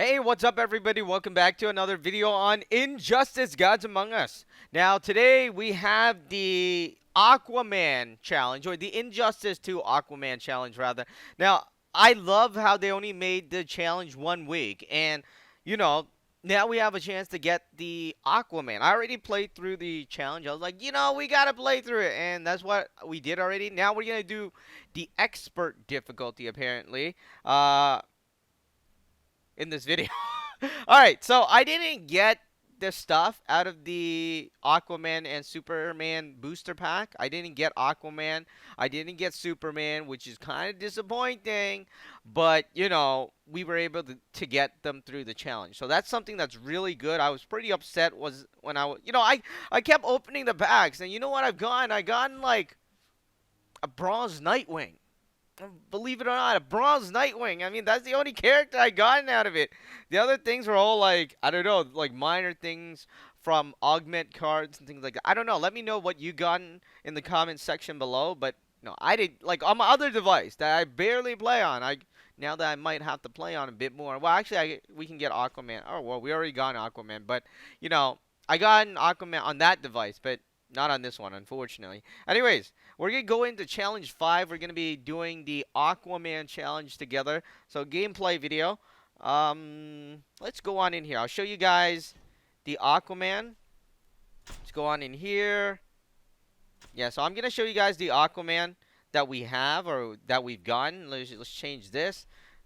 Hey, what's up, everybody? Welcome back to another video on Injustice Gods Among Us. Now, today we have the Aquaman Challenge, or the Injustice 2 Aquaman Challenge, rather. Now, I love how they only made the challenge 1 week, and, you know, now we have a chance to get the Aquaman. I already played through the challenge. I was like, we gotta play through it, and that's what we did already. Now we're gonna do the expert difficulty, apparently. In this video. All right, so I didn't get the stuff out of the Aquaman and Superman booster pack. I didn't get Aquaman. I didn't get Superman, which is kind of disappointing. But, we were able to get them through the challenge. So that's something that's really good. I was pretty upset was when I kept opening the packs. And you know what I've gotten? I gotten like a bronze Nightwing. Believe it or not, a bronze Nightwing. I mean, that's the only character I gotten out of it. The other things were all like, I don't know, like minor things from augment cards and things like that. I don't know. Let me know what you gotten in the comments section below. But no, I did like on my other device that I barely play on. Now that I might have to play on a bit more. Well, actually, we can get Aquaman. Oh well, we already got Aquaman, but I got an Aquaman on that device, but not on this one, unfortunately. Anyways, we're going to go into Challenge 5. We're going to be doing the Aquaman Challenge together. So, gameplay video. Let's go on in here. I'll show you guys the Aquaman. Let's go on in here. Yeah, so I'm going to show you guys the Aquaman that we have or that we've gotten. Let's change this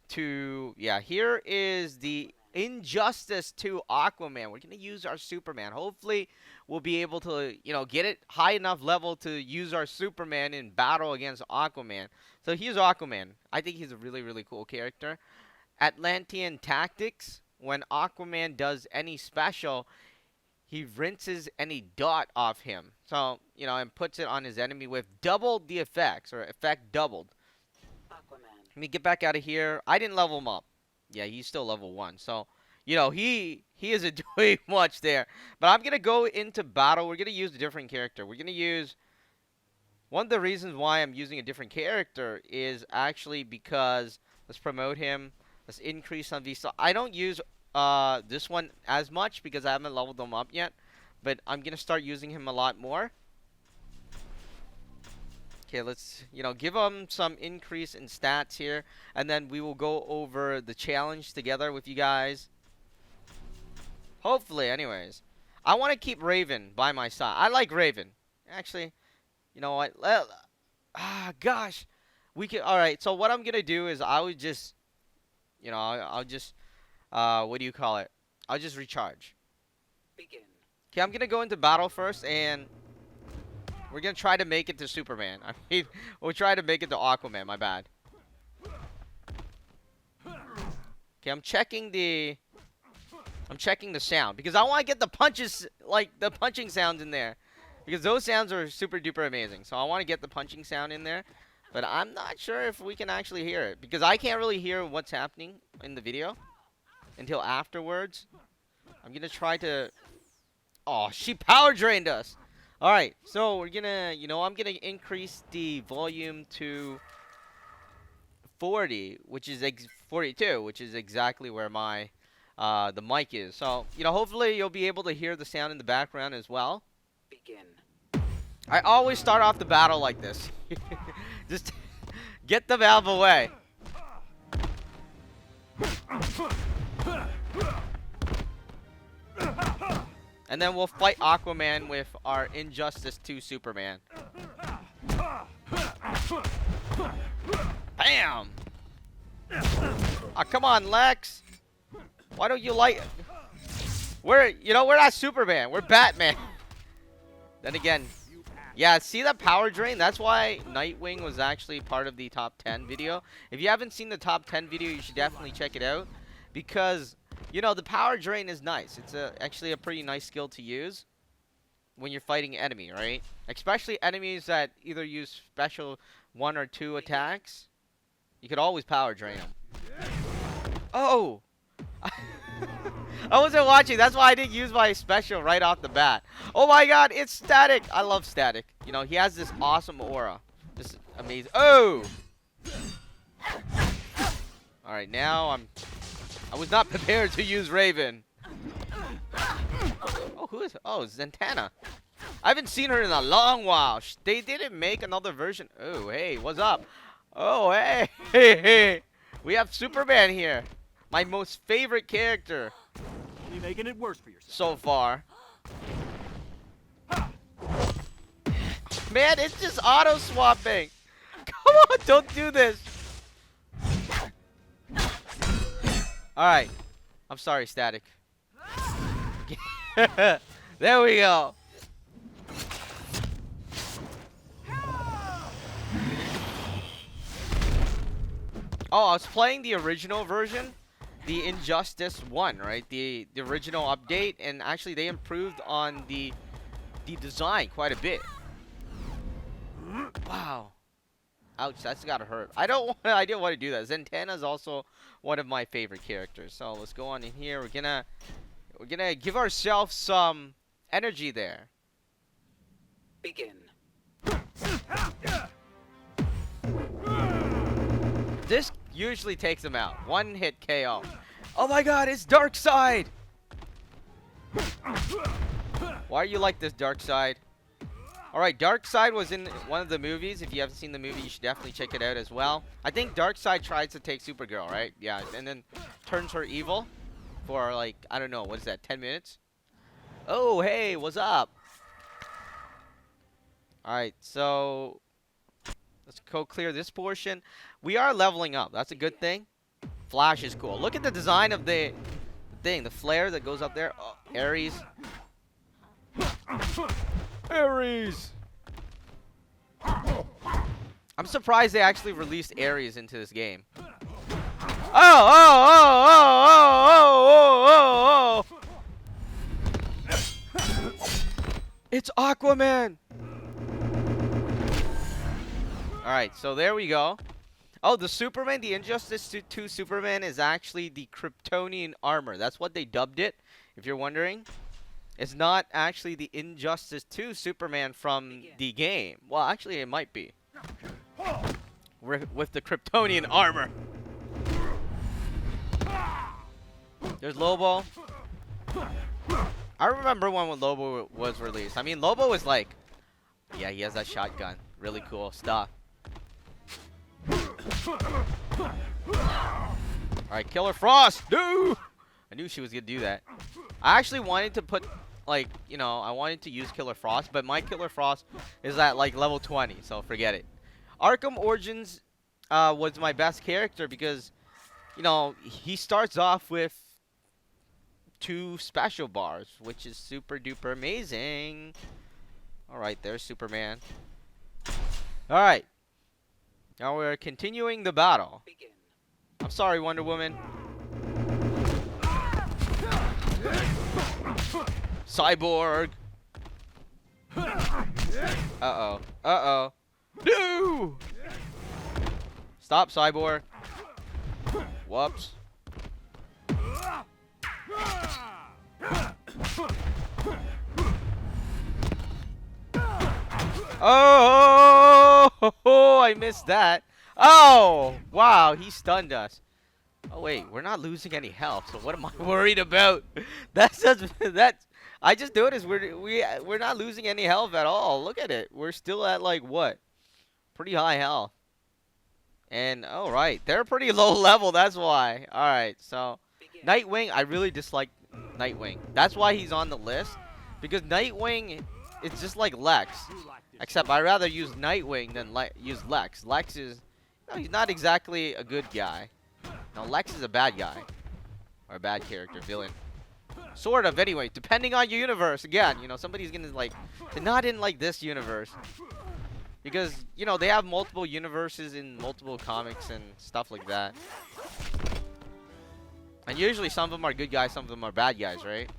to, yeah, here is the Injustice 2 Aquaman. We're going to use our Superman. Hopefully, we'll be able to, get it high enough level to use our Superman in battle against Aquaman. So here's Aquaman. I think he's a really, really cool character. Atlantean Tactics. When Aquaman does any special, he rinses any dot off him. So, and puts it on his enemy with double the effects, or effect doubled. Aquaman. Let me get back out of here. I didn't level him up. Yeah, he's still level 1. So, he isn't doing much there. But I'm going to go into battle. We're going to use a different character. We're going to use... One of the reasons why I'm using a different character is actually because... Let's promote him. Let's increase on V. So I don't use this one as much because I haven't leveled him up yet. But I'm going to start using him a lot more. Okay, let's, give them some increase in stats here. And then we will go over the challenge together with you guys. Hopefully, anyways. I want to keep Raven by my side. I like Raven. Actually, you know what? Gosh. We can, alright, so what I'm going to do is I would just, I'll just, what do you call it? I'll just recharge. Begin. Okay, I'm going to go into battle first and... We're going to try to make it to Superman. I mean, we'll try to make it to Aquaman. My bad. Okay, I'm checking the sound. Because I want to get the punches, like, the punching sounds in there. Because those sounds are super duper amazing. So I want to get the punching sound in there. But I'm not sure if we can actually hear it. Because I can't really hear what's happening in the video. Until afterwards. I'm going to try to... Oh, she power drained us. Alright, so we're gonna, I'm gonna increase the volume to 40, which is 42, which is exactly where my, the mic is. So, hopefully you'll be able to hear the sound in the background as well. Begin. I always start off the battle like this. Just get the valve away. And then we'll fight Aquaman with our Injustice 2 Superman. Bam! Oh, come on, Lex. Why don't you like... we're not Superman. We're Batman. Then again... Yeah, see that power drain? That's why Nightwing was actually part of the top 10 video. If you haven't seen the top 10 video, you should definitely check it out. Because... the power drain is nice. It's actually a pretty nice skill to use when you're fighting enemy, right? Especially enemies that either use special 1 or 2 attacks. You could always power drain them. Oh! I wasn't watching. That's why I didn't use my special right off the bat. Oh my god, it's Static! I love Static. He has this awesome aura. Just amazing. Oh! Alright, now I'm I was not prepared to use Raven. Oh, who is it? Oh, Zatanna. I haven't seen her in a long while. They didn't make another version. Oh, hey, what's up? Oh, hey, hey, hey. We have Superman here. My most favorite character. You're making it worse for yourself. So far. Man, it's just auto swapping. Come on, don't do this. Alright. I'm sorry, Static. There we go. Oh, I was playing the original version, the Injustice 1, right? The original update, and actually they improved on the design quite a bit. Wow. Ouch, that's gotta hurt. I didn't want to do that. Zatanna is also one of my favorite characters. So let's go on in here. We're gonna give ourselves some energy there. Begin. This usually takes him out. One hit KO. Oh my god, it's Darkseid! Why are you like this, Darkseid? Alright, Darkseid was in one of the movies. If you haven't seen the movie, you should definitely check it out as well. I think Darkseid tries to take Supergirl, right? Yeah, and then turns her evil for like, I don't know, what is that, 10 minutes? Oh, hey, what's up? Alright, so let's go clear this portion. We are leveling up. That's a good thing. Flash is cool. Look at the design of the thing, the flare that goes up there. Oh, Ares. Ares! I'm surprised they actually released Ares into this game. Oh! It's Aquaman! Alright, so there we go. Oh, the Superman, the Injustice 2 Superman is actually the Kryptonian armor. That's what they dubbed it, if you're wondering. It's not actually the Injustice 2 Superman from the game. Well, actually, it might be. With the Kryptonian armor. There's Lobo. I remember when Lobo was released. I mean, Lobo was like... Yeah, he has that shotgun. Really cool stuff. Alright, Killer Frost! No! I knew she was gonna do that. I actually wanted to put... Like, you know, I wanted to use Killer Frost, but my Killer Frost is at, like, level 20, so forget it. Arkham Origins was my best character because, you know, he starts off with 2 special bars, which is super duper amazing. Alright, there's Superman. Alright. Now we're continuing the battle. Begin. I'm sorry, Wonder Woman. Cyborg. Uh-oh. Uh-oh. No! Stop, Cyborg. Whoops. Oh, I missed that. Oh, wow, he stunned us. Oh wait, we're not losing any health, so what am I worried about? That's just I just noticed we're not losing any health at all. Look at it. We're still at like what? Pretty high health. And all right, they're pretty low level, that's why. All right, so Nightwing, I really dislike Nightwing. That's why he's on the list, because Nightwing it's just like Lex. Except I'd rather use Nightwing than use Lex. Lex is, no, he's not exactly a good guy. No, Lex is a bad guy. Or a bad character, villain. Sort of, anyway, depending on your universe. Again, you know, somebody's gonna, like, they're not in, like, this universe. Because, you know, they have multiple universes in multiple comics and stuff like that. And usually some of them are good guys, some of them are bad guys, right?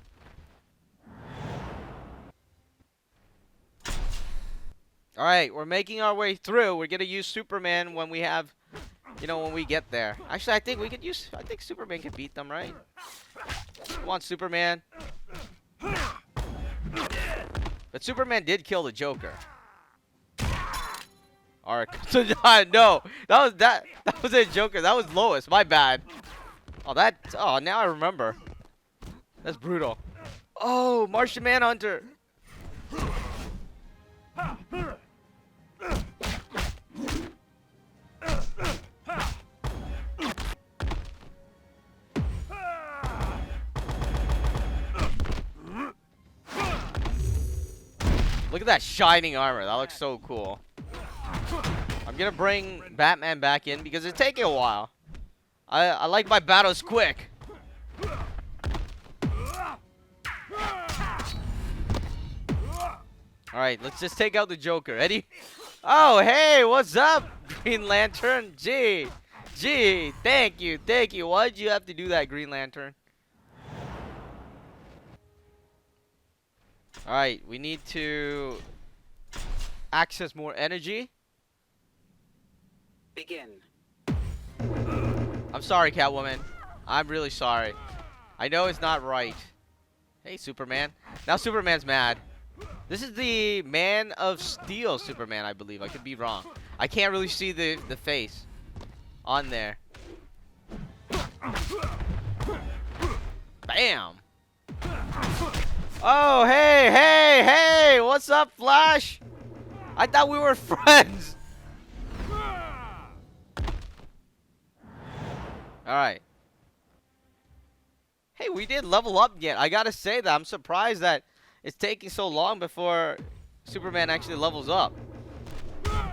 Alright, we're making our way through. We're gonna use Superman when we have, you know, when we get there. Actually, I think we could use, I think Superman can beat them, right? Come on, Superman. But Superman did kill the Joker. Alright, so, no, that was a Joker. That was Lois, my bad. Oh, oh, now I remember. That's brutal. Oh, Martian Manhunter. Look at that shining armor. That looks so cool. I'm gonna bring Batman back in because it's taking a while. I like my battles quick. Alright, let's just take out the Joker. Ready? Oh, hey, what's up, Green Lantern? Gee, thank you. Why'd you have to do that, Green Lantern? Alright, we need to access more energy. Begin. I'm sorry, Catwoman. I'm really sorry. I know it's not right. Hey, Superman. Now Superman's mad. This is the Man of Steel Superman, I believe. I could be wrong. I can't really see the face on there. Bam! Oh, hey! What's up, Flash? I thought we were friends. Alright. Hey, we didn't level up yet. I gotta say that I'm surprised that it's taking so long before Superman actually levels up.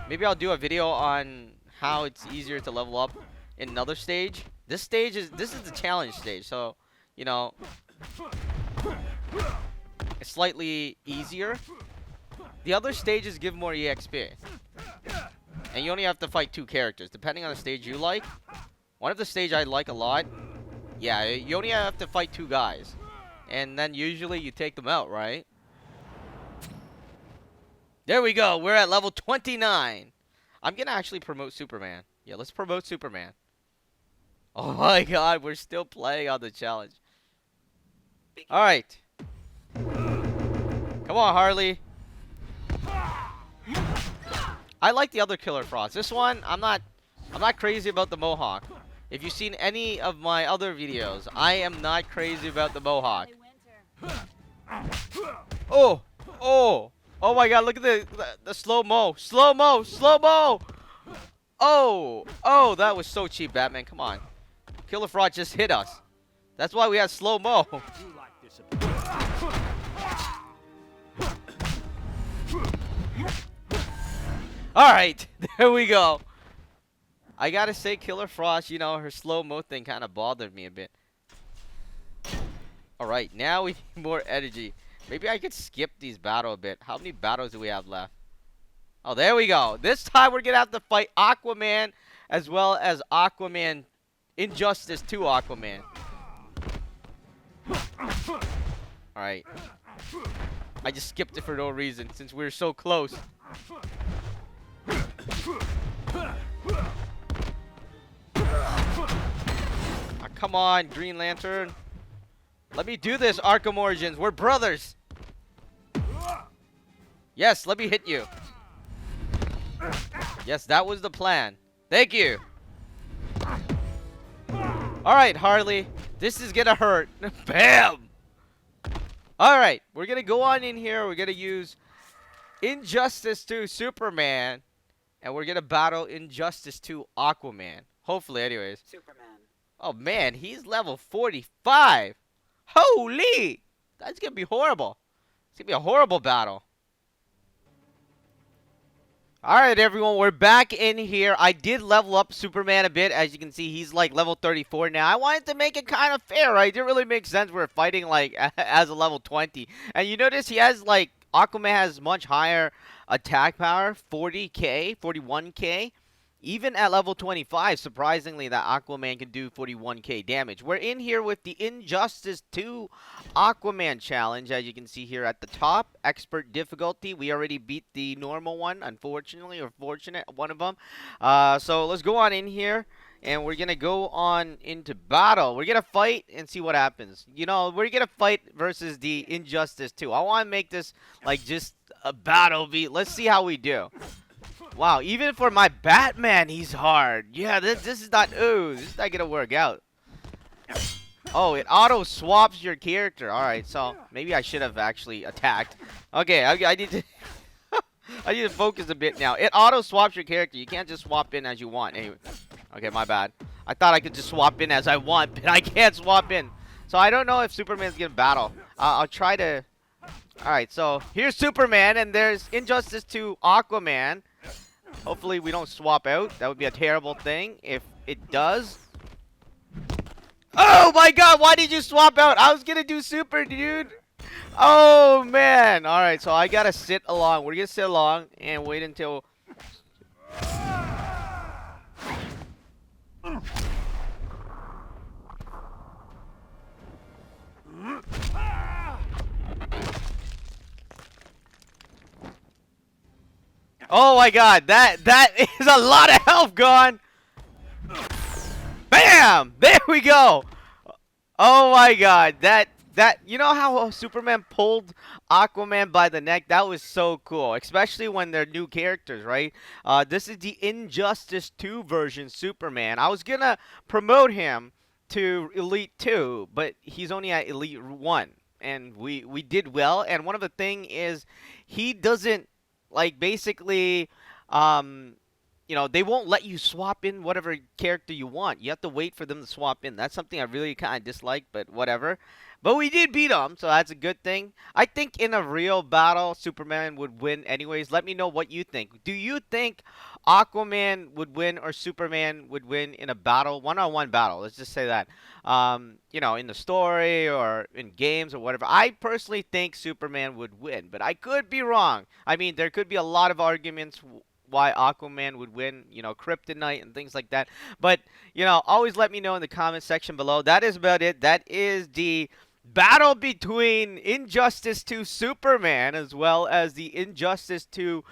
Maybe I'll do a video on how it's easier to level up in another stage. This is the challenge stage, so you know it's slightly easier. The other stages give more EXP. And you only have to fight 2 characters, depending on the stage you like. One of the stage I like a lot, yeah, you only have to fight 2 guys. And then usually you take them out, right? There we go. We're at level 29. I'm going to actually promote Superman. Yeah, let's promote Superman. Oh my god, we're still playing on the challenge. Alright. Come on, Harley. I like the other Killer Frost. This one, I'm not crazy about the Mohawk. If you've seen any of my other videos, I am not crazy about the Mohawk. Oh my god, look at the slow-mo. Oh, that was so cheap, Batman. Come on. Killer Frost just hit us. That's why we had slow-mo. Alright, there we go. I gotta say, Killer Frost, you know, her slow-mo thing kind of bothered me a bit. Alright, now we need more energy. Maybe I could skip these battles a bit. How many battles do we have left? Oh, there we go. This time we're gonna have to fight Aquaman as well as Aquaman Injustice 2 Aquaman. Alright. I just skipped it for no reason since we were so close. Ah, come on, Green Lantern. Let me do this, Arkham Origins. We're brothers. Yes, let me hit you. Yes, that was the plan. Thank you. Alright, Harley. This is gonna hurt. Bam! Alright, we're gonna go on in here. We're gonna use Injustice 2 Superman. And we're gonna battle Injustice 2 Aquaman. Hopefully, anyways. Superman. Oh, man. He's level 45. Holy! That's gonna be horrible. It's gonna be a horrible battle. Alright, everyone, we're back in here. I did level up Superman a bit. As you can see, he's like level 34 now. I wanted to make it kind of fair, right? It didn't really make sense. We're fighting like as a level 20. And you notice he has like, Aquaman has much higher attack power, 40k, 41k. Even at level 25, surprisingly, that Aquaman can do 41k damage. We're in here with the Injustice 2 Aquaman Challenge, as you can see here at the top. Expert difficulty. We already beat the normal one, unfortunately, or fortunate, one of them. So let's go on in here, and we're going to go on into battle. We're going to fight and see what happens. You know, we're going to fight versus the Injustice 2. I want to make this, like, just a battle beat. Let's see how we do. Wow, even for my Batman, he's hard. Yeah, this is not... Ooh, this is not gonna work out. Oh, it auto swaps your character. All right, so maybe I should have actually attacked. Okay, I need to I need to focus a bit now. It auto swaps your character. You can't just swap in as you want. Anyway, okay, my bad. I thought I could just swap in as I want, but I can't swap in. So I don't know if Superman's gonna battle. I'll try to. All right, so here's Superman, and there's Injustice 2 Aquaman. Hopefully we don't swap out. That would be a terrible thing if it does. Oh my god, why did you swap out? I was gonna do super, dude. Oh man. Alright, so I gotta sit along. We're gonna sit along and wait until. Oh my god, that is a lot of health gone. Bam! There we go. Oh my god, that you know how Superman pulled Aquaman by the neck? That was so cool, especially when they're new characters, right? This is the Injustice 2 version Superman. I was gonna promote him to Elite 2, but he's only at Elite 1, and we did well. And one of the thing is, he doesn't like basically. You know, they won't let you swap in whatever character you want. You have to wait for them to swap in. That's something I really kind of dislike, but whatever. But we did beat them, so that's a good thing. I think in a real battle, Superman would win anyways. Let me know what you think. Do you think Aquaman would win or Superman would win in a battle, one-on-one battle? Let's just say that. You know, in the story or in games or whatever. I personally think Superman would win, but I could be wrong. I mean, there could be a lot of arguments why Aquaman would win, you know, kryptonite and things like that. But, you know, always let me know in the comment section below. That is about it. That is the battle between Injustice 2 Superman as well as the Injustice 2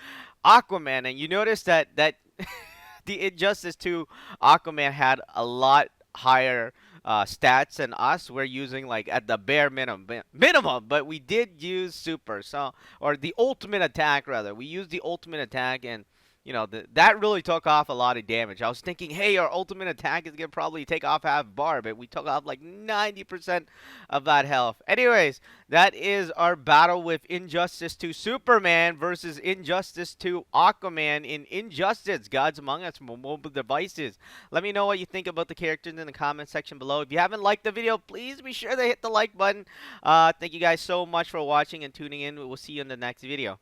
Aquaman. And you notice that the Injustice 2 Aquaman had a lot higher stats than us. We're using like at the bare minimum, but we did use super, so, or the ultimate attack rather. We used the ultimate attack, and you know, that really took off a lot of damage. I was thinking, hey, our ultimate attack is going to probably take off half bar, but we took off like 90% of that health. Anyways, that is our battle with Injustice 2 Superman versus Injustice 2 Aquaman in Injustice Gods Among Us mobile devices. Let me know what you think about the characters in the comment section below. If you haven't liked the video, please be sure to hit the like button. Thank you guys so much for watching and tuning in. We'll see you in the next video.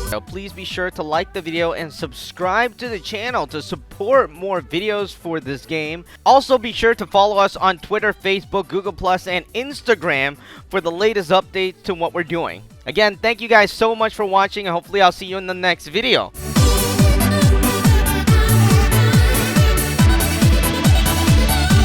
So please be sure to like the video and subscribe to the channel to support more videos for this game. Also be sure to follow us on Twitter, Facebook, Google+, and Instagram for the latest updates to what we're doing. Again, thank you guys so much for watching, and hopefully I'll see you in the next video.